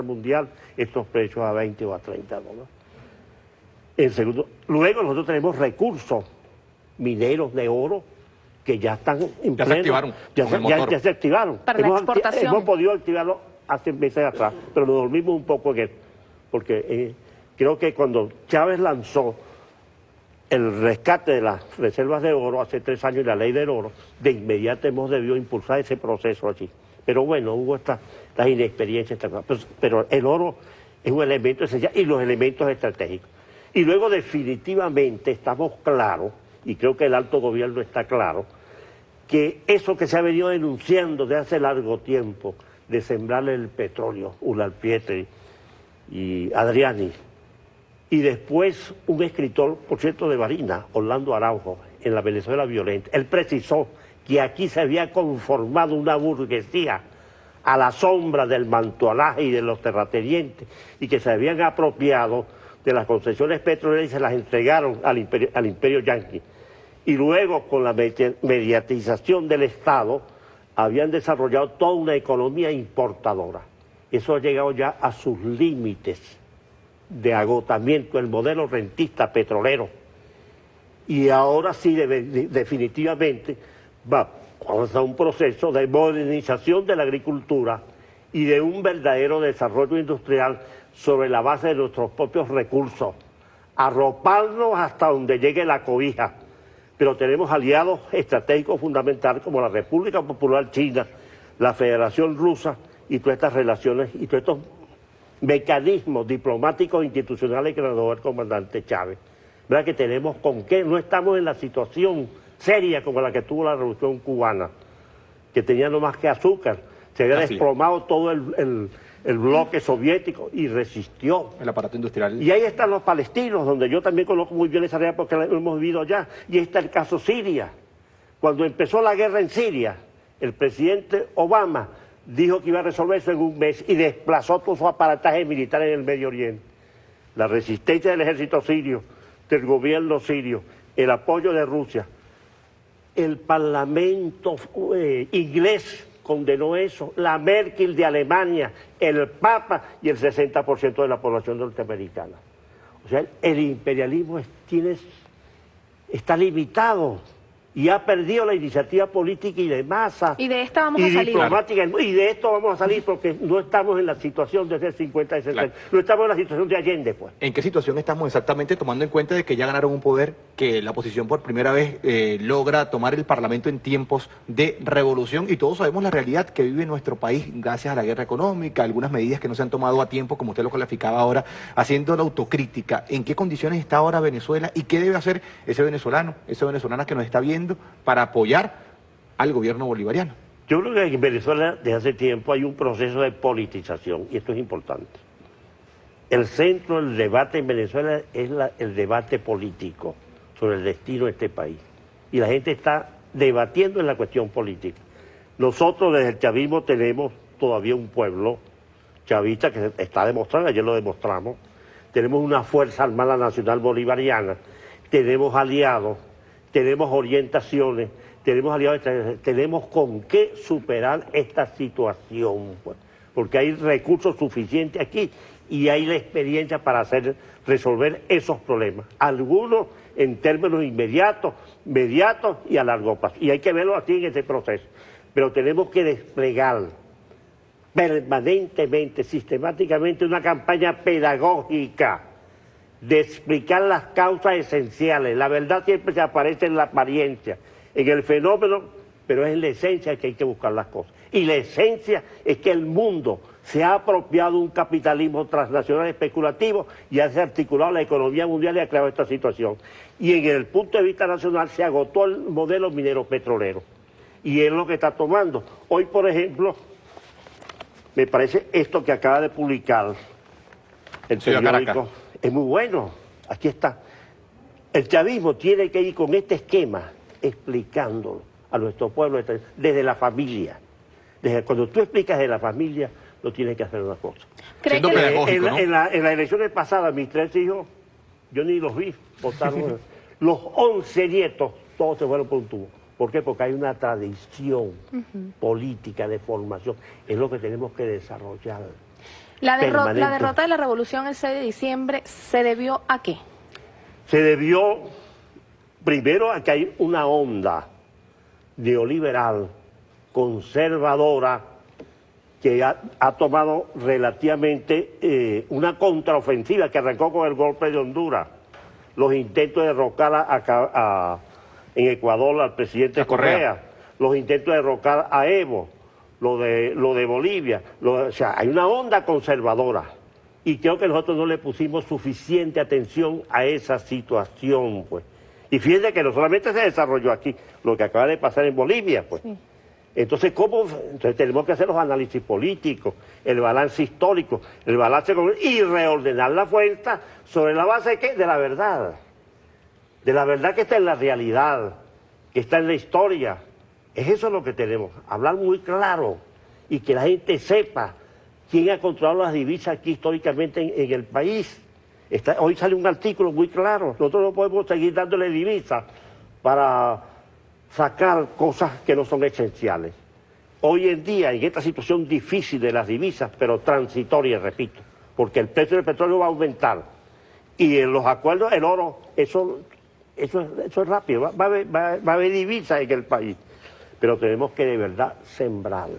mundial estos precios a 20 o a 30 dólares. En segundo, luego nosotros tenemos recursos mineros de oro que ya están en ya pleno, se activaron. Ya se activaron. Para la exportación. Hemos podido activarlo hace meses atrás, pero nos dormimos un poco en eso, porque creo que cuando Chávez lanzó el rescate de las reservas de oro hace 3 años y la ley del oro, de inmediato hemos debido impulsar ese proceso allí. Pero bueno, hubo estas inexperiencias, pero el oro es un elemento esencial y los elementos estratégicos. Y luego definitivamente estamos claros, y creo que el alto gobierno está claro, que eso que se ha venido denunciando desde hace largo tiempo, de sembrar el petróleo, Pietri y Adriani, y después un escritor, por cierto, de Barinas, Orlando Araujo, en la Venezuela violenta, él precisó que aquí se había conformado una burguesía a la sombra del mantualaje y de los terratenientes, y que se habían apropiado de las concesiones petroleras y se las entregaron al imperio yanqui. Y luego, con la mediatización del Estado, habían desarrollado toda una economía importadora. Eso ha llegado ya a sus límites de agotamiento, el modelo rentista petrolero. Y ahora sí, definitivamente, vamos a un proceso de modernización de la agricultura y de un verdadero desarrollo industrial sobre la base de nuestros propios recursos, arroparnos hasta donde llegue la cobija. Pero tenemos aliados estratégicos fundamentales como la República Popular China, la Federación Rusa y todas estas relaciones y todos estos mecanismos diplomáticos e institucionales que nos dio el comandante Chávez. ¿Verdad que tenemos con qué? No estamos en la situación seria como la que tuvo la Revolución Cubana, que tenía no más que azúcar, se había desplomado todo el bloque soviético y resistió. El aparato industrial. Y ahí están los palestinos, donde yo también conozco muy bien esa área porque lo hemos vivido allá. Y está el caso Siria. Cuando empezó la guerra en Siria, el presidente Obama dijo que iba a resolver eso en un mes y desplazó todo su aparataje militar en el Medio Oriente. La resistencia del ejército sirio, del gobierno sirio, el apoyo de Rusia, el parlamento inglés condenó eso, la Merkel de Alemania, el Papa y el 60% de la población norteamericana. O sea, el imperialismo está limitado y ha perdido la iniciativa política y de masa. Y de esta vamos a salir. Diplomática, y de esto vamos a salir porque no estamos en la situación de hace 50 y 60 años. No estamos en la situación de Allende, pues. ¿En qué situación estamos exactamente, tomando en cuenta de que ya ganaron un poder, que la oposición por primera vez logra tomar el Parlamento en tiempos de revolución y todos sabemos la realidad que vive nuestro país gracias a la guerra económica, algunas medidas que no se han tomado a tiempo, como usted lo calificaba ahora, haciendo la autocrítica? ¿En qué condiciones está ahora Venezuela y qué debe hacer esa venezolana que nos está viendo para apoyar al gobierno bolivariano? Yo creo que en Venezuela desde hace tiempo hay un proceso de politización y esto es importante. El centro del debate en Venezuela es el debate político sobre el destino de este país. Y la gente está debatiendo en la cuestión política. Nosotros desde el chavismo tenemos todavía un pueblo chavista que está demostrando, ayer lo demostramos. Tenemos una Fuerza Armada Nacional Bolivariana, tenemos aliados, tenemos orientaciones, tenemos aliados, tenemos con qué superar esta situación, pues, porque hay recursos suficientes aquí y hay la experiencia para resolver esos problemas, algunos en términos inmediatos, mediatos y a largo plazo, y hay que verlo así en ese proceso, pero tenemos que desplegar permanentemente, sistemáticamente una campaña pedagógica de explicar las causas esenciales. La verdad siempre se aparece en la apariencia, en el fenómeno, pero es en la esencia que hay que buscar las cosas. Y la esencia es que el mundo se ha apropiado de un capitalismo transnacional especulativo y ha articulado la economía mundial y ha creado esta situación. Y en el punto de vista nacional se agotó el modelo minero petrolero. Y es lo que está tomando. Hoy, por ejemplo, me parece esto que acaba de publicar el periódico. Es muy bueno, aquí está. El chavismo tiene que ir con este esquema explicándolo a nuestro pueblo desde la familia. Cuando tú explicas de la familia, no tienes que hacer una cosa. Siendo pedagógico, ¿no? En las elecciones pasadas, mis 3 hijos, yo ni los vi, votaron. Los 11 nietos, todos se fueron por un tubo. ¿Por qué? Porque hay una tradición política de formación. Es lo que tenemos que desarrollar. La permanente. derrota de la revolución el 6 de diciembre, ¿se debió a qué? Se debió primero a que hay una onda neoliberal, conservadora, que ha tomado relativamente una contraofensiva que arrancó con el golpe de Honduras, los intentos de derrocar en Ecuador al presidente Correa, los intentos de derrocar a Evo, lo de Bolivia, o sea, hay una onda conservadora y creo que nosotros no le pusimos suficiente atención a esa situación, pues. Y fíjense que no solamente se desarrolló aquí, lo que acaba de pasar en Bolivia, pues. Sí. Entonces, entonces tenemos que hacer los análisis políticos, el balance histórico, el balance y reordenar la fuerza sobre la base de ¿qué? De la verdad que está en la realidad, que está en la historia. Es eso lo que tenemos, hablar muy claro y que la gente sepa quién ha controlado las divisas aquí históricamente en el país. Hoy sale un artículo muy claro, nosotros no podemos seguir dándole divisas para sacar cosas que no son esenciales. Hoy en día, en esta situación difícil de las divisas, pero transitoria, repito, porque el precio del petróleo va a aumentar y en los acuerdos, el oro, eso es rápido, va a haber divisas en el país, pero tenemos que de verdad sembrar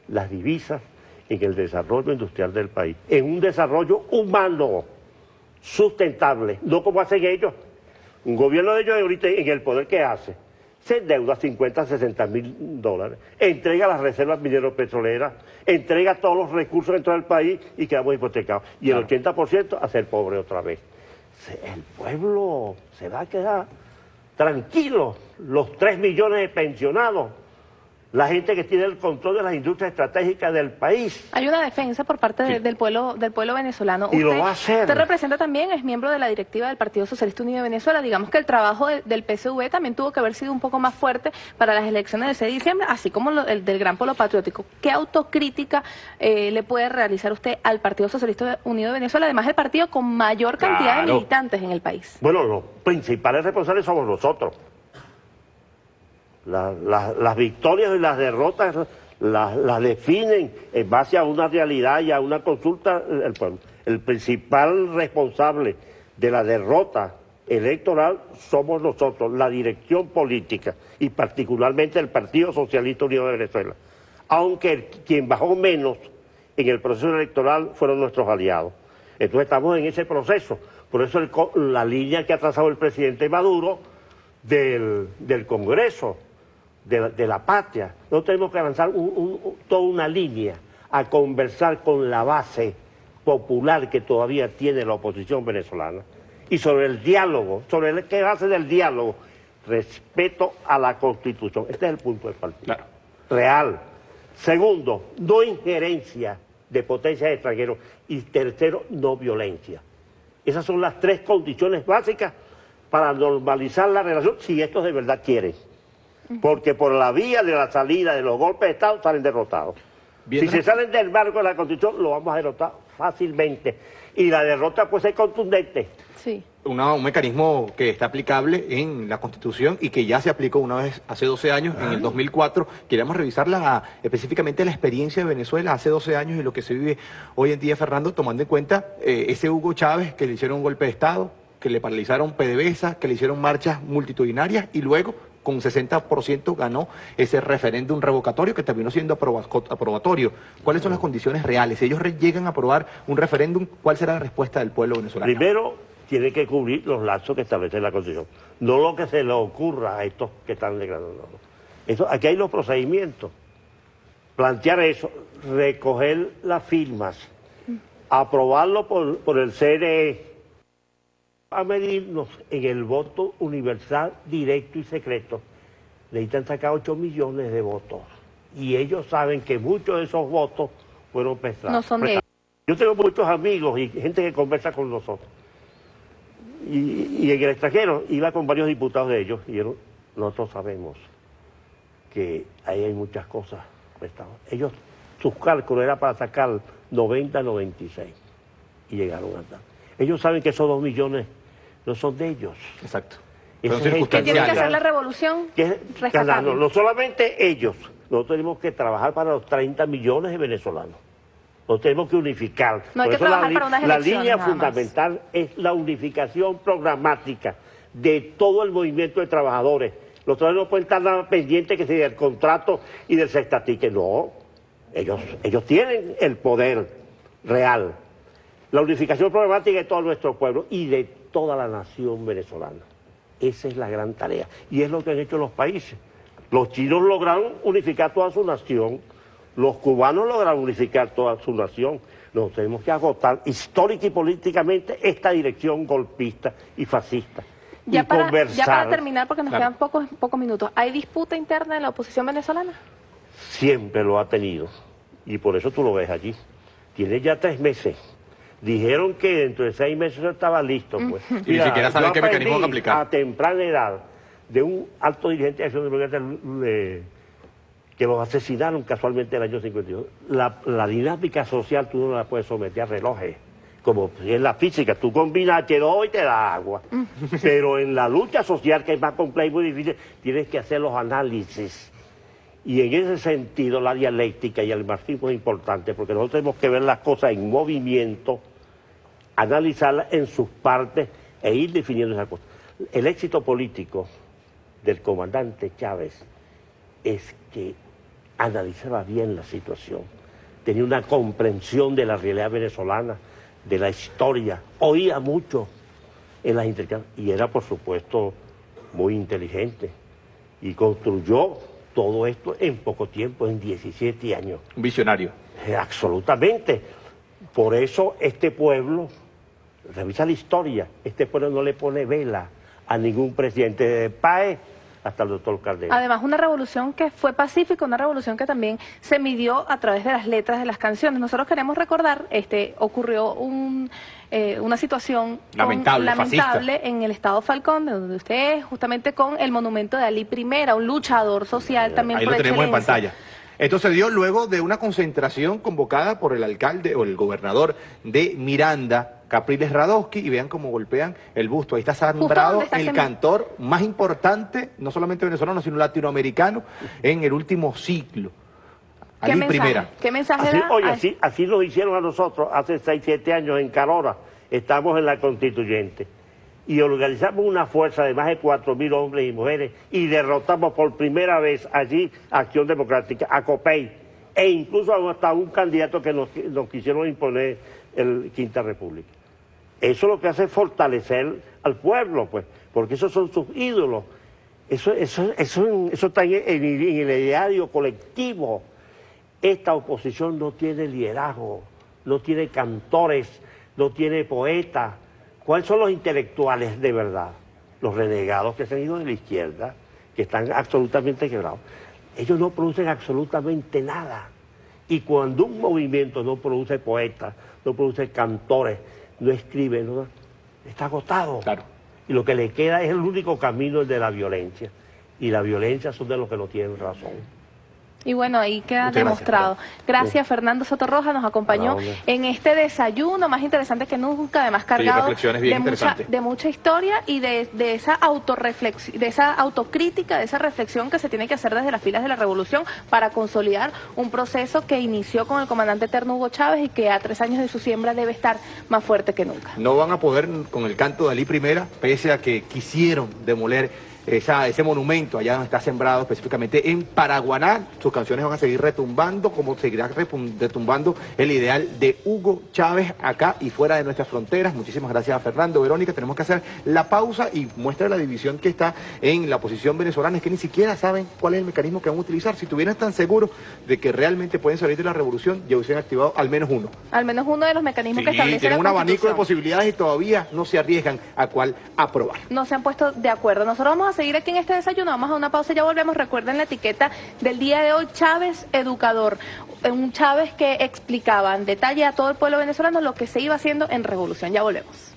las divisas en el desarrollo industrial del país, en un desarrollo humano, sustentable, no como hacen ellos. Un gobierno de ellos ahorita en el poder, ¿qué hace? Se endeuda 50, 60 mil dólares, entrega las reservas minero-petroleras, entrega todos los recursos dentro del país y quedamos hipotecados. Y el 80% a ser pobre otra vez. El pueblo se va a quedar tranquilo, los 3 millones de pensionados, la gente que tiene el control de las industrias estratégicas del país. Hay una defensa por parte del pueblo venezolano. Y lo va a hacer. Usted representa también, es miembro de la directiva del Partido Socialista Unido de Venezuela. Digamos que el trabajo del PSV también tuvo que haber sido un poco más fuerte para las elecciones del 6 de diciembre, así como el del Gran Polo Patriótico. ¿Qué autocrítica le puede realizar usted al Partido Socialista Unido de Venezuela, además del partido con mayor cantidad de militantes en el país? Bueno, los principales responsables somos nosotros. Las victorias y las derrotas las definen en base a una realidad y a una consulta el pueblo. El principal responsable de la derrota electoral somos nosotros, la dirección política y particularmente el Partido Socialista Unido de Venezuela. Aunque quien bajó menos en el proceso electoral fueron nuestros aliados. Entonces estamos en ese proceso. Por eso la línea que ha trazado el presidente Maduro del Congreso, de la patria. Nosotros tenemos que avanzar toda una línea a conversar con la base popular que todavía tiene la oposición venezolana. Y sobre el diálogo, sobre qué base del diálogo, respeto a la Constitución. Este es el punto del partido. Claro. Real. Segundo, no injerencia de potencias extranjeras. Y tercero, no violencia. Esas son las 3 condiciones básicas para normalizar la relación, si estos de verdad quieren. Porque por la vía de la salida de los golpes de Estado salen derrotados. Si se salen del marco de la Constitución, lo vamos a derrotar fácilmente. Y la derrota puede ser contundente. Sí. Un mecanismo que está aplicable en la Constitución y que ya se aplicó una vez hace 12 años, en el 2004. Queríamos revisar específicamente la experiencia de Venezuela hace 12 años y lo que se vive hoy en día, Fernando, tomando en cuenta ese Hugo Chávez que le hicieron un golpe de Estado, que le paralizaron PDVSA, que le hicieron marchas multitudinarias y luego con 60% ganó ese referéndum revocatorio que terminó siendo aprobatorio. ¿Cuáles son las condiciones reales? Si ellos llegan a aprobar un referéndum, ¿cuál será la respuesta del pueblo venezolano? Primero, tiene que cubrir los lazos que establece la Constitución. No lo que se le ocurra a estos que están declarando. Aquí hay los procedimientos. Plantear eso, recoger las firmas, aprobarlo por el CNE, a medirnos en el voto universal, directo y secreto. Necesitan sacar 8 millones de votos. Y ellos saben que muchos de esos votos fueron prestados. No son de ellos. Yo tengo muchos amigos y gente que conversa con nosotros. Y en el extranjero iba con varios diputados de ellos y nosotros sabemos que ahí hay muchas cosas prestadas. Ellos, sus cálculos eran para sacar 90, 96 y llegaron a tal. Ellos saben que esos 2 millones no son de ellos. Exacto. ¿Qué tiene que hacer la revolución? No solamente ellos, nosotros tenemos que trabajar para los 30 millones de venezolanos. Nos tenemos que unificar. No hay Por que eso trabajar para unas la elecciones línea nada más. fundamental es la unificación programática de todo el movimiento de trabajadores. Los trabajadores no pueden estar nada pendientes que sea del contrato y del sextatique. No, ellos tienen el poder real. La unificación programática de todo nuestro pueblo y de toda la nación venezolana. Esa es la gran tarea. Y es lo que han hecho los países. Los chinos lograron unificar toda su nación. Los cubanos lograron unificar toda su nación. Nos tenemos que agotar histórica y políticamente esta dirección golpista y fascista. Ya y para conversar. terminar, porque nos quedan pocos minutos, ¿hay disputa interna en la oposición venezolana? Siempre lo ha tenido. Y por eso tú lo ves allí. Tiene ya 3 meses. Dijeron que dentro de 6 meses estaba listo. Pues. Y ni siquiera saben qué mecanismo van a aplicar. A temprana edad, de un alto dirigente de Acción Democrática que los asesinaron casualmente en el año 52. La dinámica social tú no la puedes someter a relojes. Como en la física, tú combinas H2 y te da agua. Pero en la lucha social, que es más compleja y muy difícil, tienes que hacer los análisis. Y en ese sentido la dialéctica y el marxismo es importante, porque nosotros tenemos que ver las cosas en movimiento, analizarlas en sus partes e ir definiendo esas cosas. El éxito político del comandante Chávez es que analizaba bien la situación, tenía una comprensión de la realidad venezolana, de la historia, oía mucho en las intercambios y era, por supuesto, muy inteligente y construyó todo esto en poco tiempo, en 17 años. Un visionario. Absolutamente. Por eso este pueblo, revisa la historia, este pueblo no le pone vela a ningún presidente, de Páez hasta el doctor Caldera. Además, una revolución que fue pacífica, una revolución que también se midió a través de las letras de las canciones. Nosotros queremos recordar, ocurrió una situación lamentable en el estado Falcón, de donde usted es, justamente con el monumento de Alí I, un luchador social también ahí por lo tenemos en excelencia. pantalla. Esto se dio luego de una concentración convocada por el alcalde o el gobernador de Miranda, Capriles Radowski, y vean cómo golpean el busto. Ahí está sembrado el cantor más importante, no solamente venezolano, sino latinoamericano, en el último siglo. ¿Qué mensaje da? Oye, así lo hicieron a nosotros hace 6, 7 años en Carora. Estamos en la Constituyente. Y organizamos una fuerza de más de 4.000 hombres y mujeres y derrotamos por primera vez allí a Acción Democrática, a Copey, e incluso hasta un candidato que nos quisieron imponer el Quinta República. Eso lo que hace es fortalecer al pueblo, pues, porque esos son sus ídolos. Eso está en el ideario colectivo. Esta oposición no tiene liderazgo, no tiene cantores, no tiene poetas. ¿Cuáles son los intelectuales de verdad? Los renegados que se han ido de la izquierda, que están absolutamente quebrados. Ellos no producen absolutamente nada. Y cuando un movimiento no produce poetas, no produce cantores, no escribe, está agotado. Claro. Y lo que le queda es el único camino, el de la violencia. Y la violencia son de los que no tienen razón. Y bueno, ahí queda Muchas demostrado. Gracias, Fernando Sotorroja, nos acompañó en este desayuno más interesante que nunca, además cargado de mucha historia y de esa autorreflexión, de esa autocrítica, de esa reflexión que se tiene que hacer desde las filas de la revolución para consolidar un proceso que inició con el comandante eterno Hugo Chávez y que a 3 años de su siembra debe estar más fuerte que nunca. No van a poder con el canto de Alí I, pese a que quisieron demoler ese monumento allá donde está sembrado, específicamente en Paraguaná. Sus canciones van a seguir retumbando, como seguirá retumbando el ideal de Hugo Chávez acá y fuera de nuestras fronteras. Muchísimas gracias a Fernando. Verónica, tenemos que hacer la pausa y muestra la división que está en la oposición venezolana. Es que ni siquiera saben cuál es el mecanismo que van a utilizar. Si estuvieran tan seguros de que realmente pueden salir de la revolución, ya hubiesen activado al menos uno. Al menos uno de los mecanismos que establece tienen la un abanico de Constitución. posibilidades y todavía no se arriesgan a cuál aprobar. No se han puesto de acuerdo. Nosotros vamos a seguir aquí en este desayuno, vamos a una pausa y ya volvemos. Recuerden la etiqueta del día de hoy, Chávez Educador, un Chávez que explicaba en detalle a todo el pueblo venezolano lo que se iba haciendo en revolución. Ya volvemos.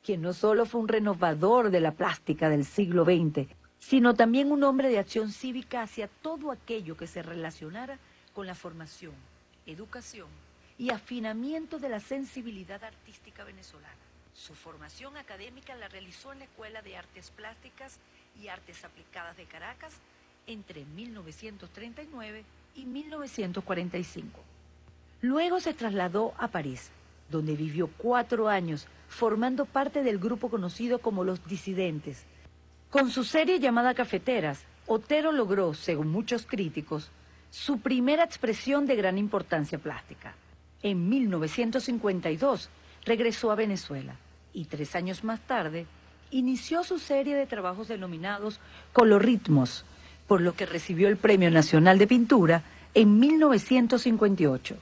Quien no solo fue un renovador de la plástica del siglo XX, sino también un hombre de acción cívica hacia todo aquello que se relacionara con la formación, educación y afinamiento de la sensibilidad artística venezolana. Su formación académica la realizó en la Escuela de Artes Plásticas y Artes Aplicadas de Caracas entre 1939 y 1945. Luego se trasladó a París, donde vivió 4 años, formando parte del grupo conocido como Los Disidentes. Con su serie llamada Cafeteras, Otero logró, según muchos críticos, su primera expresión de gran importancia plástica. En 1952 regresó a Venezuela y 3 años más tarde inició su serie de trabajos denominados Colorritmos, por lo que recibió el Premio Nacional de Pintura en 1958.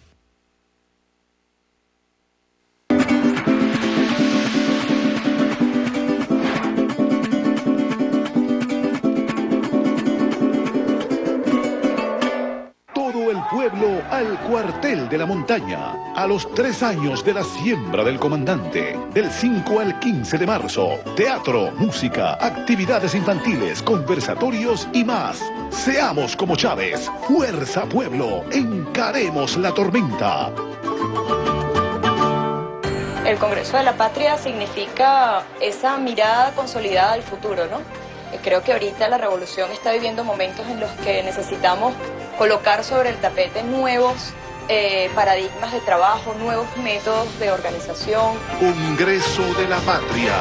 Todo el pueblo al cuartel de la montaña, a los 3 años de la siembra del comandante, del 5 al 15 de marzo, teatro, música, actividades infantiles, conversatorios y más. Seamos como Chávez, fuerza pueblo, encaremos la tormenta. El Congreso de la Patria significa esa mirada consolidada al futuro, ¿no? Creo que ahorita la revolución está viviendo momentos en los que necesitamos colocar sobre el tapete nuevos paradigmas de trabajo, nuevos métodos de organización. Congreso de la Patria,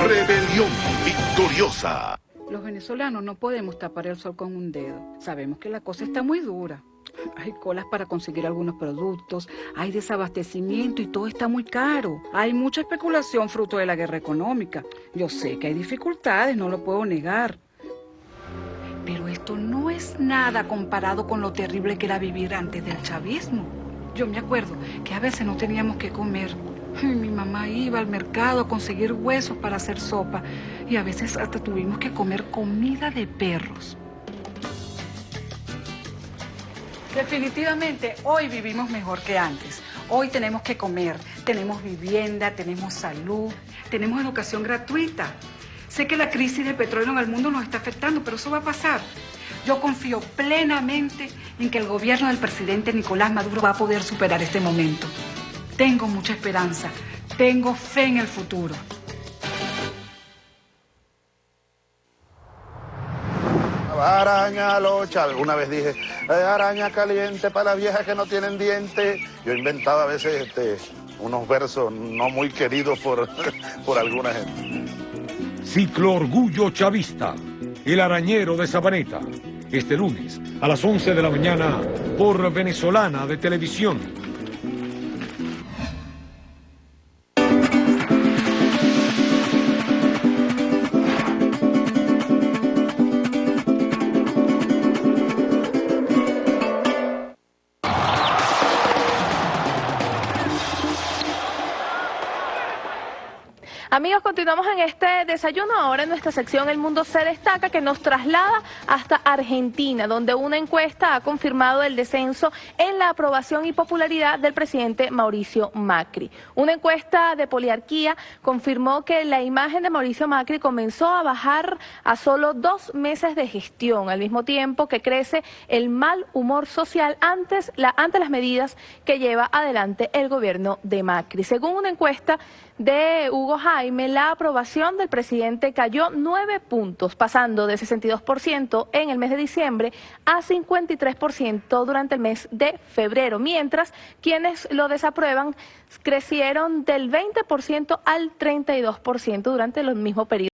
rebelión victoriosa. Los venezolanos no podemos tapar el sol con un dedo. Sabemos que la cosa está muy dura. Hay colas para conseguir algunos productos, hay desabastecimiento y todo está muy caro. Hay mucha especulación fruto de la guerra económica. Yo sé que hay dificultades, no lo puedo negar. Pero esto no es nada comparado con lo terrible que era vivir antes del chavismo. Yo me acuerdo que a veces no teníamos que comer. Mi mamá iba al mercado a conseguir huesos para hacer sopa y a veces hasta tuvimos que comer comida de perros. Definitivamente, hoy vivimos mejor que antes. Hoy tenemos que comer, tenemos vivienda, tenemos salud, tenemos educación gratuita. Sé que la crisis de petróleo en el mundo nos está afectando, pero eso va a pasar. Yo confío plenamente en que el gobierno del presidente Nicolás Maduro va a poder superar este momento. Tengo mucha esperanza, tengo fe en el futuro. Araña locha, alguna vez dije, araña caliente para las viejas que no tienen dientes. Yo inventaba a veces unos versos no muy queridos por alguna gente. Ciclo Orgullo Chavista, El Arañero de Sabaneta, este lunes a las 11 de la mañana por Venezolana de Televisión. Amigos, continuamos en este desayuno. Ahora en nuestra sección El Mundo se destaca, que nos traslada hasta Argentina, donde una encuesta ha confirmado el descenso en la aprobación y popularidad del presidente Mauricio Macri. Una encuesta de Poliarquía confirmó que la imagen de Mauricio Macri comenzó a bajar a solo 2 meses de gestión, al mismo tiempo que crece el mal humor social ante las medidas que lleva adelante el gobierno de Macri. Según una encuesta de Hugo Jaime, la aprobación del presidente cayó 9 puntos, pasando de 62% en el mes de diciembre a 53% durante el mes de febrero, mientras quienes lo desaprueban crecieron del 20% al 32% durante el mismo periodo.